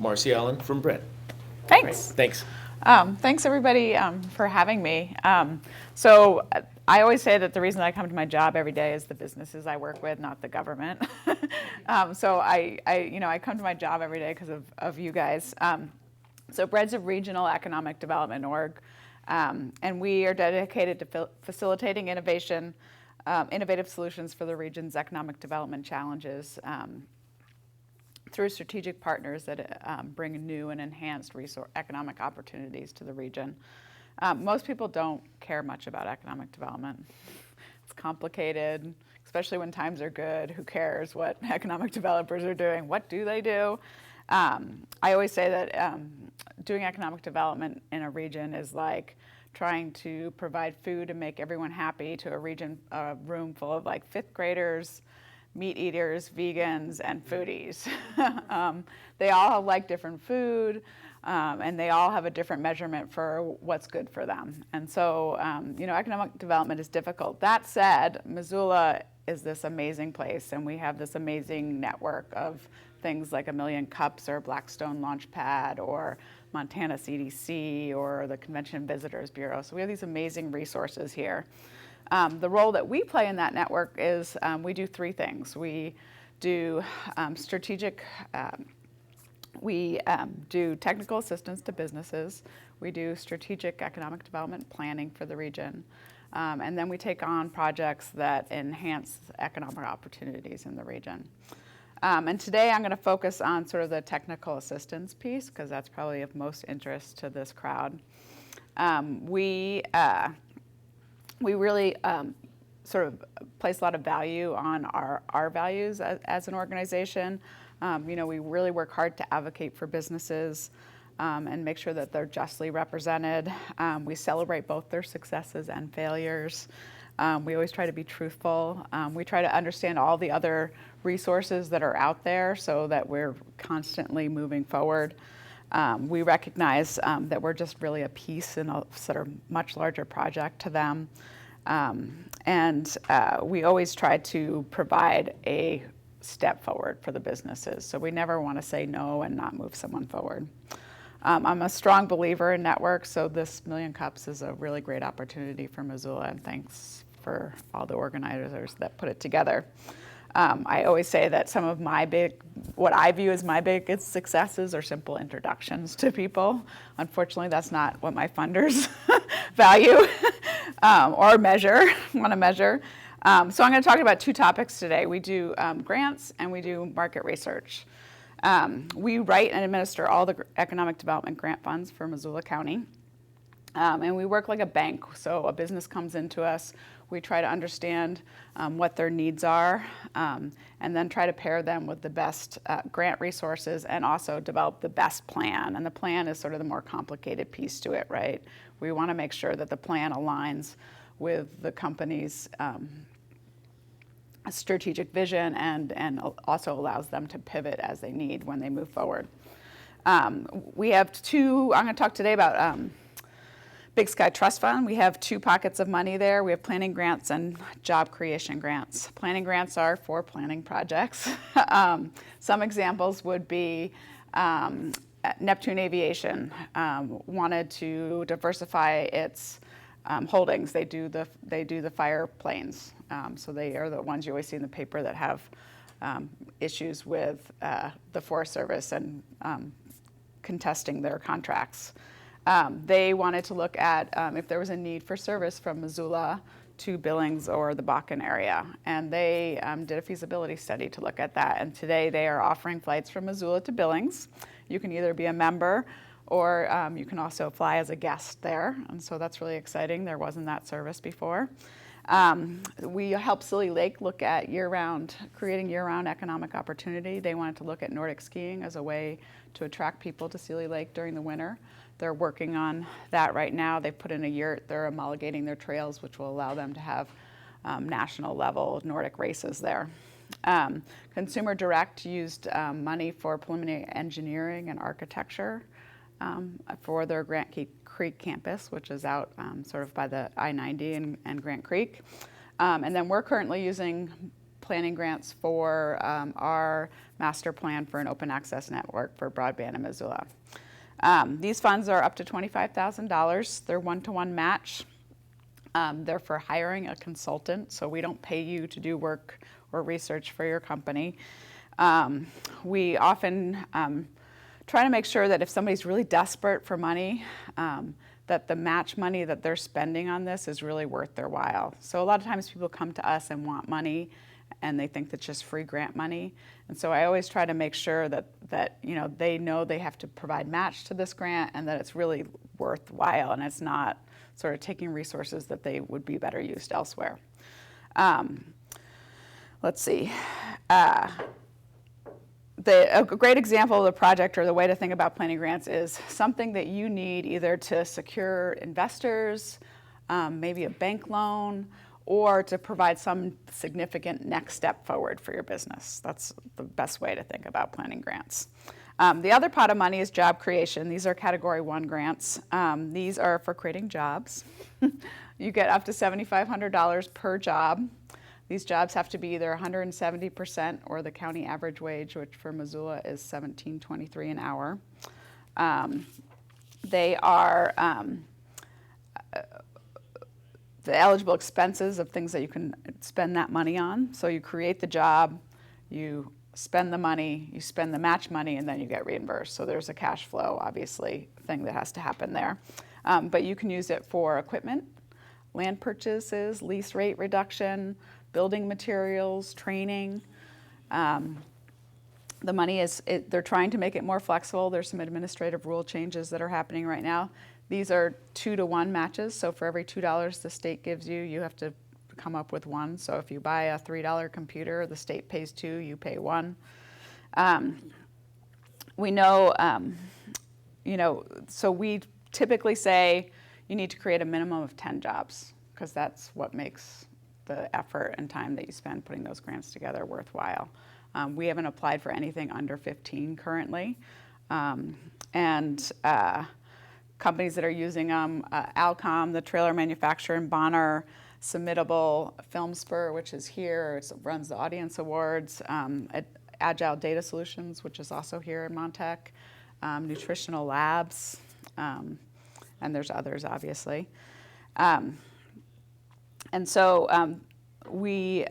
Marcy Allen from BREDD. Thanks. Great. Thanks. Thanks everybody for having me. So I always say that the reason I come to my job every day is the businesses I work with, not the government. So I come to my job every day because of you guys. So BREDD's a regional economic development org, and we are dedicated to facilitating innovation, innovative solutions for the region's economic development challenges through strategic partners that bring new and enhanced economic opportunities to the region. Most people don't care much about economic development. It's complicated, especially when times are good. Who cares what economic developers are doing? What do they do? I always say that doing economic development in a region is like trying to provide food and make everyone happy to a room full of like fifth graders, meat eaters, vegans, and foodies. They all like different food, and they all have a different measurement for what's good for them. And so, economic development is difficult. That said, Missoula is this amazing place, and we have this amazing network of things like 1,000,000 Cups or Blackstone Launchpad or Montana CDC or the Convention and Visitors Bureau. So we have these amazing resources here. The role that we play in that network is we do three things. We do do technical assistance to businesses. We do strategic economic development planning for the region. And then we take on projects that enhance economic opportunities in the region. And today I'm going to focus on sort of the technical assistance piece because that's probably of most interest to this crowd. We really sort of place a lot of value on our values as an organization. We really work hard to advocate for businesses and make sure that they're justly represented. We celebrate both their successes and failures. We always try to be truthful. We try to understand all the other resources that are out there so that we're constantly moving forward. We recognize that we're just really a piece in a sort of much larger project to them. And we always try to provide a step forward for the businesses. So we never want to say no and not move someone forward. I'm a strong believer in networks, so this 1,000,000 Cups is a really great opportunity for Missoula, and thanks for all the organizers that put it together. I always say that some of what I view as my biggest successes are simple introductions to people. Unfortunately, that's not what my funders value or want to measure. So I'm going to talk about two topics today. We do grants and we do market research. We write and administer all the economic development grant funds for Missoula County. And we work like a bank. So a business comes into us, we try to understand what their needs are, and then try to pair them with the best grant resources and also develop the best plan. And the plan is sort of the more complicated piece to it, right? We want to make sure that the plan aligns with the company's strategic vision and also allows them to pivot as they need when they move forward. We have I'm going to talk today about Big Sky Trust Fund. We have two pockets of money there. We have planning grants and job creation grants. Planning grants are for planning projects. Some examples would be Neptune Aviation wanted to diversify its holdings. They do the fire planes. So they are the ones you always see in the paper that have issues with the Forest Service and contesting their contracts. They wanted to look at if there was a need for service from Missoula to Billings or the Bakken area. And they did a feasibility study to look at that. And today they are offering flights from Missoula to Billings. You can either be a member or you can also fly as a guest there. And so that's really exciting. There wasn't that service before. We helped Silly Lake look at creating year-round economic opportunity. They wanted to look at Nordic skiing as a way to attract people to Silly Lake during the winter. They're working on that right now. They've put in a yurt. They're homologating their trails, which will allow them to have national level Nordic races there. Consumer Direct used money for preliminary engineering and architecture for their Grant Creek campus, which is out sort of by the I-90 and Grant Creek. And then we're currently using planning grants for our master plan for an open access network for broadband in Missoula. These funds are up to $25,000. They're one-to-one match. They're for hiring a consultant, so we don't pay you to do work or research for your company. We often try to make sure that if somebody's really desperate for money, that the match money that they're spending on this is really worth their while. So a lot of times people come to us and want money, and they think that's just free grant money. And so I always try to make sure that they know they have to provide match to this grant and that it's really worthwhile and it's not sort of taking resources that they would be better used elsewhere. Let's see. A great example of the project or the way to think about planning grants is something that you need either to secure investors, maybe a bank loan, or to provide some significant next step forward for your business. That's the best way to think about planning grants. The other pot of money is job creation. These are Category 1 grants. These are for creating jobs. You get up to $7,500 per job. These jobs have to be either 170% or the county average wage, which for Missoula is $17.23 an hour. They are the eligible expenses of things that you can spend that money on. So you create the job, you spend the money, you spend the match money, and then you get reimbursed. So there's a cash flow, obviously, thing that has to happen there. But you can use it for equipment, land purchases, lease rate reduction, building materials, training. The money they're trying to make it more flexible. There's some administrative rule changes that are happening right now. These are 2-to-1 matches, so for every $2 the state gives you, you have to come up with one. So if you buy a $3 computer, the state pays $2, you pay $1. We know, so we typically say you need to create a minimum of 10 jobs because that's what makes the effort and time that you spend putting those grants together worthwhile. We haven't applied for anything under 15 currently. Companies that are using them, Alcom, the trailer manufacturer in Bonner, Submittable, FilmSpur, which is here, it runs the audience awards, Agile Data Solutions, which is also here in Montech, Nutritional Labs, and there's others, obviously. We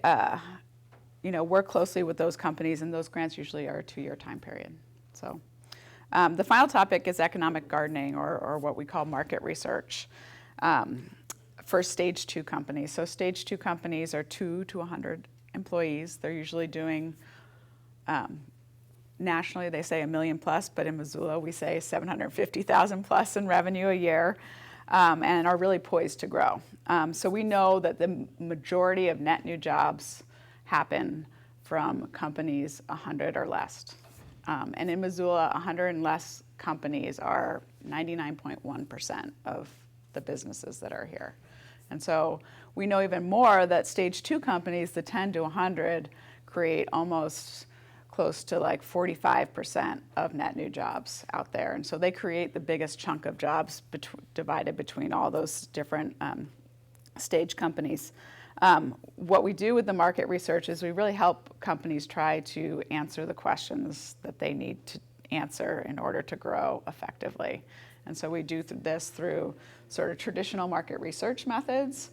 work closely with those companies, and those grants usually are a 2-year time period. So. The final topic is economic gardening, or what we call market research, for stage 2 companies. So stage 2 companies are 2 to 100 employees. They're usually doing, nationally they say $1 million plus, but in Missoula we say 750,000 plus in revenue a year, and are really poised to grow. So we know that the majority of net new jobs happen from companies 100 or less. And in Missoula, 100 and less companies are 99.1% of the businesses that are here. And so we know even more that stage 2 companies, the 10 to 100, create almost close to like 45% of net new jobs out there. And so they create the biggest chunk of jobs divided between all those different stage companies. What we do with the market research is we really help companies try to answer the questions that they need to answer in order to grow effectively. And so we do this through sort of traditional market research methods,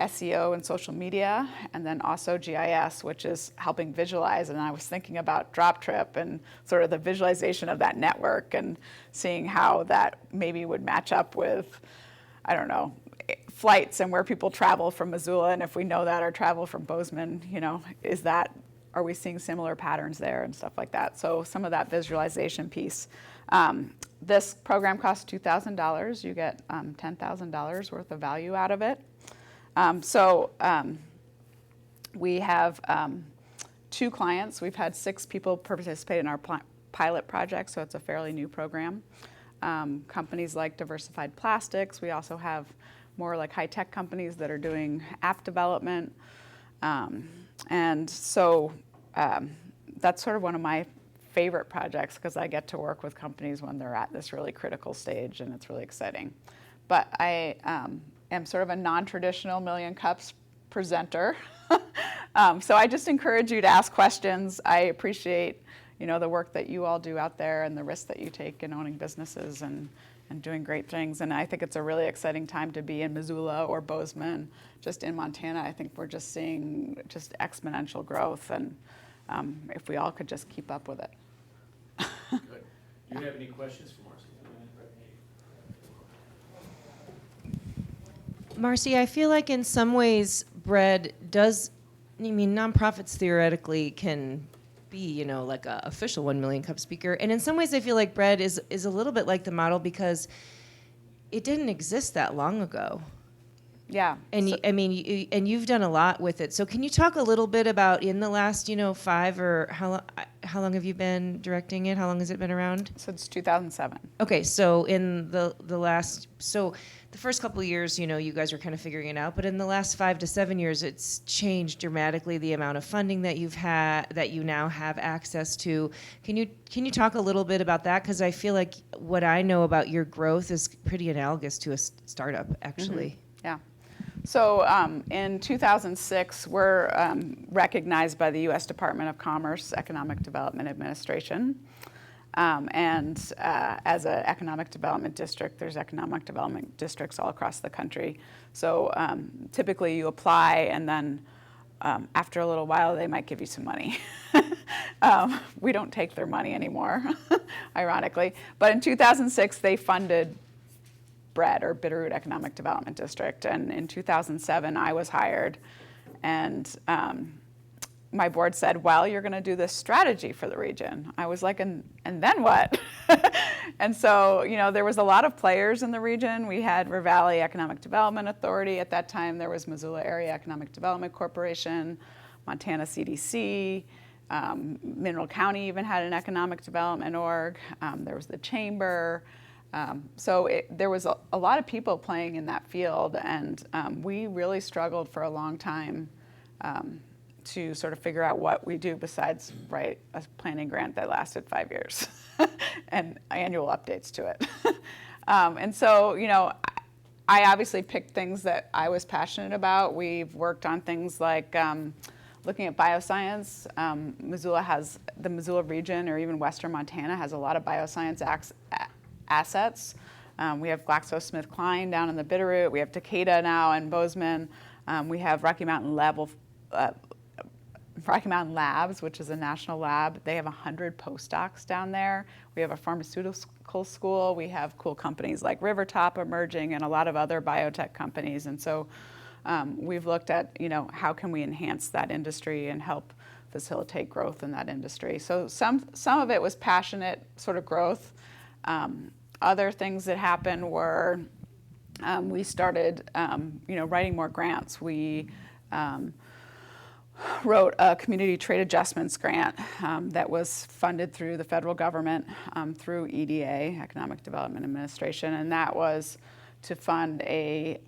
SEO and social media, and then also GIS, which is helping visualize. And I was thinking about DropTrip and sort of the visualization of that network and seeing how that maybe would match up with, I don't know, flights and where people travel from Missoula, and if we know that, or travel from Bozeman, are we seeing similar patterns there and stuff like that? So some of that visualization piece. This program costs $2,000. You get $10,000 worth of value out of it. We have 2 clients. We've had 6 people participate in our pilot project, so it's a fairly new program. Companies like Diversified Plastics. We also have more like high-tech companies that are doing app development. That's sort of one of my favorite projects because I get to work with companies when they're at this really critical stage, and it's really exciting. But I am sort of a non-traditional Million Cups presenter. So I just encourage you to ask questions. I appreciate, the work that you all do out there and the risks that you take in owning businesses and doing great things. And I think it's a really exciting time to be in Missoula or Bozeman. Just in Montana, I think we're just seeing just exponential growth. And if we all could just keep up with it. Good. Do you have any questions for Marcy? Marcy, I feel like in some ways BREDD does, nonprofits theoretically can be, like an official 1 million cup speaker. And in some ways I feel like BREDD is a little bit like the model because it didn't exist that long ago. Yeah. And and you've done a lot with it. So can you talk a little bit about in the last, 5 or how long have you been directing it? How long has it been around? Since 2007. Okay, so in the first couple of years, you guys were kind of figuring it out, but in the last 5 to 7 years, it's changed dramatically the amount of funding that that you now have access to. Can you talk a little bit about that? Because I feel like what I know about your growth is pretty analogous to a startup, actually. Mm-hmm. Yeah. So in 2006, we're recognized by the U.S. Department of Commerce Economic Development Administration. As an economic development district, there's economic development districts all across the country. So typically you apply and then after a little while they might give you some money. We don't take their money anymore, ironically. But in 2006 they funded BREDD, or Bitterroot Economic Development District. And in 2007, I was hired. And my board said, well, you're going to do this strategy for the region. I was like, and then what? And so, there was a lot of players in the region. We had River Valley Economic Development Authority. At that time, there was Missoula Area Economic Development Corporation, Montana CDC. Mineral County even had an economic development org. There was the chamber. So there was a lot of people playing in that field, and we really struggled for a long time to sort of figure out what we do besides write a planning grant that lasted 5 years and annual updates to it. And so, I obviously picked things that I was passionate about. We've worked on things like looking at bioscience. The Missoula region, or even Western Montana, has a lot of bioscience assets. We have GlaxoSmithKline down in the Bitterroot. We have Takeda now in Bozeman. We have Rocky Mountain Labs, which is a national lab. They have 100 postdocs down there. We have a pharmaceutical school. We have cool companies like Rivertop emerging and a lot of other biotech companies. And so we've looked at, how can we enhance that industry and help facilitate growth in that industry. So some of it was passionate sort of growth. Other things that happened were we started, writing more grants. We wrote a community trade adjustments grant that was funded through the federal government through EDA, Economic Development Administration, and that was to fund a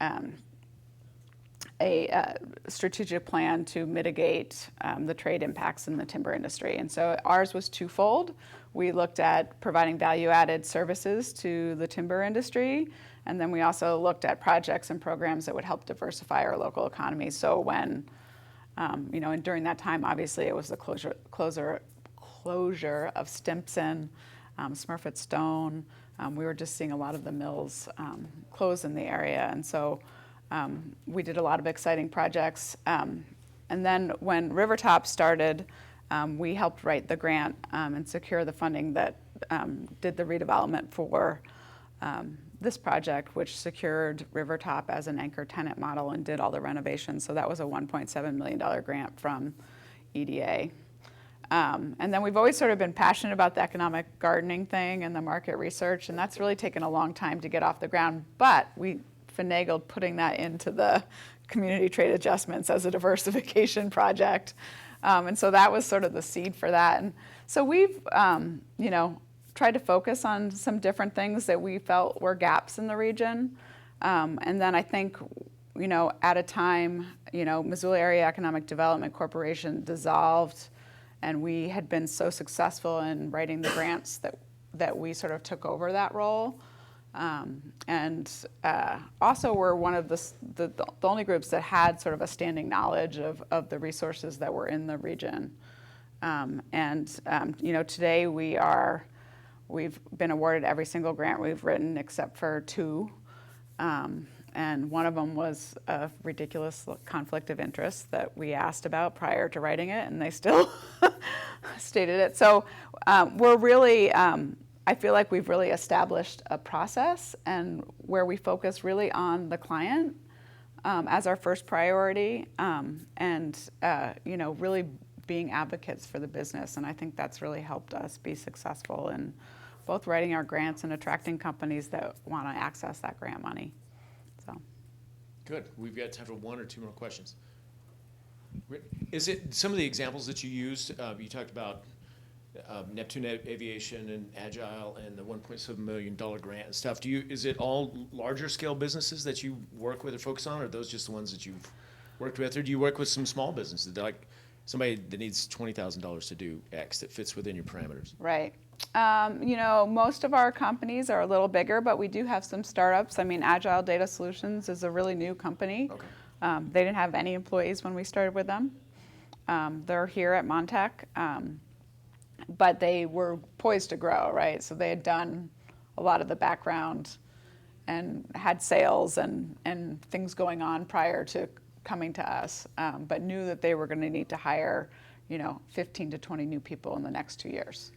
strategic plan to mitigate the trade impacts in the timber industry. And so ours was twofold. We looked at providing value-added services to the timber industry, and then we also looked at projects and programs that would help diversify our local economy. So when, and during that time, obviously, it was the closure of Stimson, Smurfit Stone. We were just seeing a lot of the mills close in the area, and so we did a lot of exciting projects. And then when Rivertop started, we helped write the grant and secure the funding that did the redevelopment for this project, which secured Rivertop as an anchor tenant model and did all the renovations. So that was a $1.7 million grant from EDA. And then we've always sort of been passionate about the economic gardening thing and the market research, and that's really taken a long time to get off the ground. But we finagled putting that into the community trade adjustments as a diversification project. And so that was sort of the seed for that. And so we've, tried to focus on some different things that we felt were gaps in the region. And then I think, at a time, Missoula Area Economic Development Corporation dissolved, and we had been so successful in writing the grants that we sort of took over that role. And also we're one of the only groups that had sort of a standing knowledge of the resources that were in the region. Today we've been awarded every single grant we've written except for 2. And one of them was a ridiculous conflict of interest that we asked about prior to writing it, and they still stated it. So we're really, I feel like we've really established a process and where we focus really on the client as our first priority, really being advocates for the business. And I think that's really helped us be successful in both writing our grants and attracting companies that want to access that grant money. So. Good. We've got time for 1 or 2 more questions. Is it some of the examples that you used? You talked about Neptune Aviation and Agile and the $1.7 million grant and stuff. Is it all larger scale businesses that you work with or focus on, or are those just the ones that you've worked with, or do you work with some small businesses, like somebody that needs $20,000 to do X that fits within your parameters? Right. Most of our companies are a little bigger, but we do have some startups. I mean, Agile Data Solutions is a really new company. Okay. They didn't have any employees when we started with them. They're here at Montech, but they were poised to grow, right? So they had done a lot of the background and had sales and things going on prior to coming to us, but knew that they were going to need to hire, 15 to 20 new people in the next 2 years.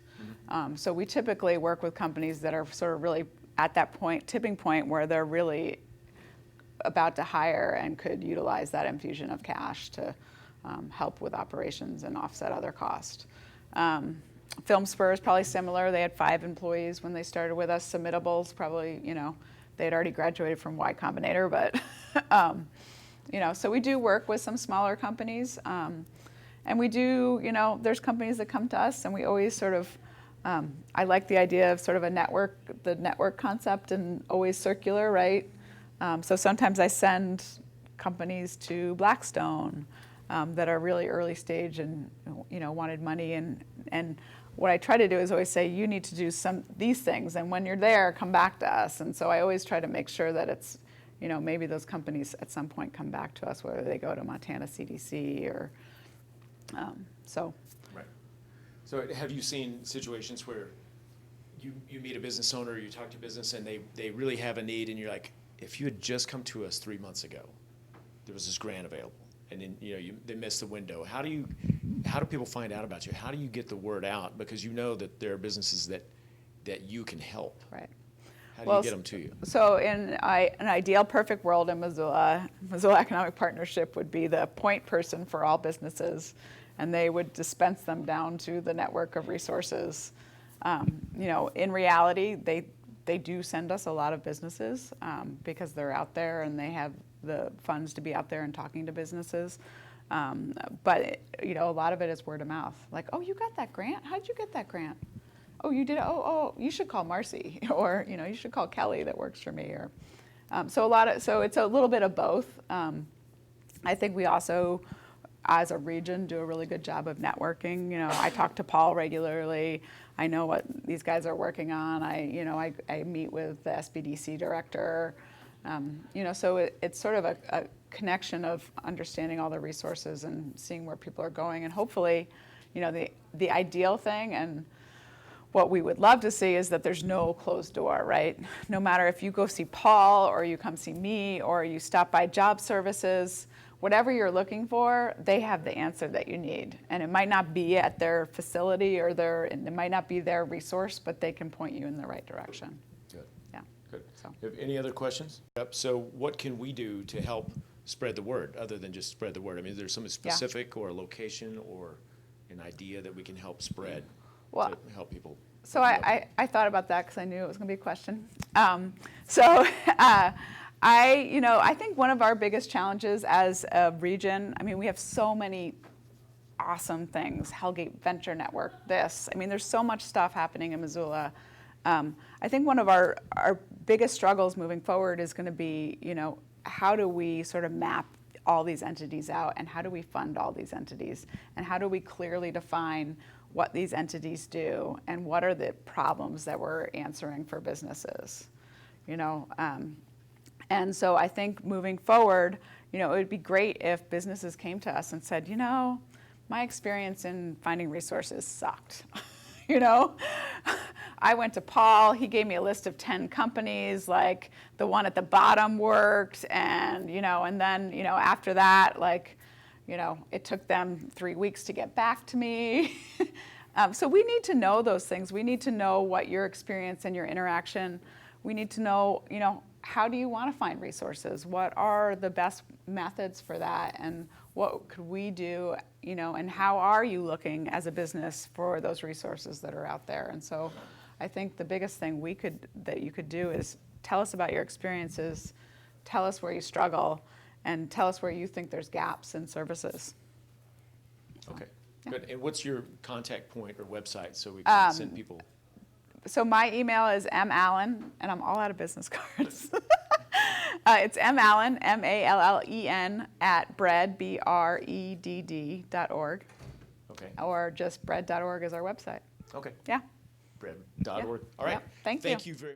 So we typically work with companies that are sort of really at that tipping point where they're really about to hire and could utilize that infusion of cash to help with operations and offset other costs. FilmSpur is probably similar. They had 5 employees when they started with us. Submittables probably, they had already graduated from Y Combinator, but so we do work with some smaller companies. And we do, there's companies that come to us, and we always sort of, I like the idea of sort of the network concept, and always circular, right? So sometimes I send companies to Blackstone that are really early stage and, wanted money. And what I try to do is always say, you need to do these things, and when you're there, come back to us. And so I always try to make sure that it's, maybe those companies at some point come back to us, whether they go to Montana CDC or so. Right. So have you seen situations where you meet a business owner, you talk to business, and they really have a need, and you're like, if you had just come to us 3 months ago, there was this grant available, and then they missed the window. How do people find out about you? How do you get the word out? Because that there are businesses that you can help. Right. How do you get them to you? So in an ideal perfect world in Missoula Economic Partnership would be the point person for all businesses, and they would dispense them down to the network of resources. In reality, they do send us a lot of businesses because they're out there and they have the funds to be out there and talking to businesses. But a lot of it is word of mouth. Like, oh, you got that grant? How did you get that grant? Oh, you did? Oh, you should call Marcy, or you should call Kelly that works for me, or so it's a little bit of both. I think we also, as a region, do a really good job of networking. I talk to Paul regularly. I know what these guys are working on. I meet with the SBDC director. So it's sort of a connection of understanding all the resources and seeing where people are going, and hopefully, the ideal thing and what we would love to see is that there's no closed door, right? No matter if you go see Paul or you come see me or you stop by job services, whatever you're looking for, they have the answer that you need. And it might not be at their facility or it might not be their resource, but they can point you in the right direction. Good. Yeah. Good. So. Have any other questions? Yep. So what can we do to help spread the word other than just spread the word? I mean, is there something specific or a location or an idea that we can help spread? Well, to help people. So I thought about that because I knew it was going to be a question. I think one of our biggest challenges as a region, we have so many awesome things, Hellgate Venture Network, there's so much stuff happening in Missoula. I think one of our biggest struggles moving forward is going to be, how do we sort of map all these entities out, and how do we fund all these entities, and how do we clearly define what these entities do and what are the problems that we're answering for businesses. you know. And so I think moving forward, you know, it would be great if businesses came to us and said, you know, my experience in finding resources sucked. You know, I went to Paul, he gave me a list of 10 companies, like the one at the bottom worked, and, you know, and then, you know, after that, like, you know, it took them 3 weeks to get back to me. So we need to know those things. We need to know what your experience and your interaction, we need to know, you know, how do you want to find resources? What are the best methods for that? And what could we do, you know, and how are you looking as a business for those resources that are out there? And so I think the biggest thing that you could do is tell us about your experiences, tell us where you struggle, and tell us where you think there's gaps in services. Okay, Yeah. good. And what's your contact point or website so we can send people? So my email is mallen, and I'm all out of business cards. It's mallen, MALLEN, at BREDD, BREDD.org. Okay, Or just BREDD.org is our website. okay. Yeah. BREDD.org. All right. Yeah. Thank you. Thank you very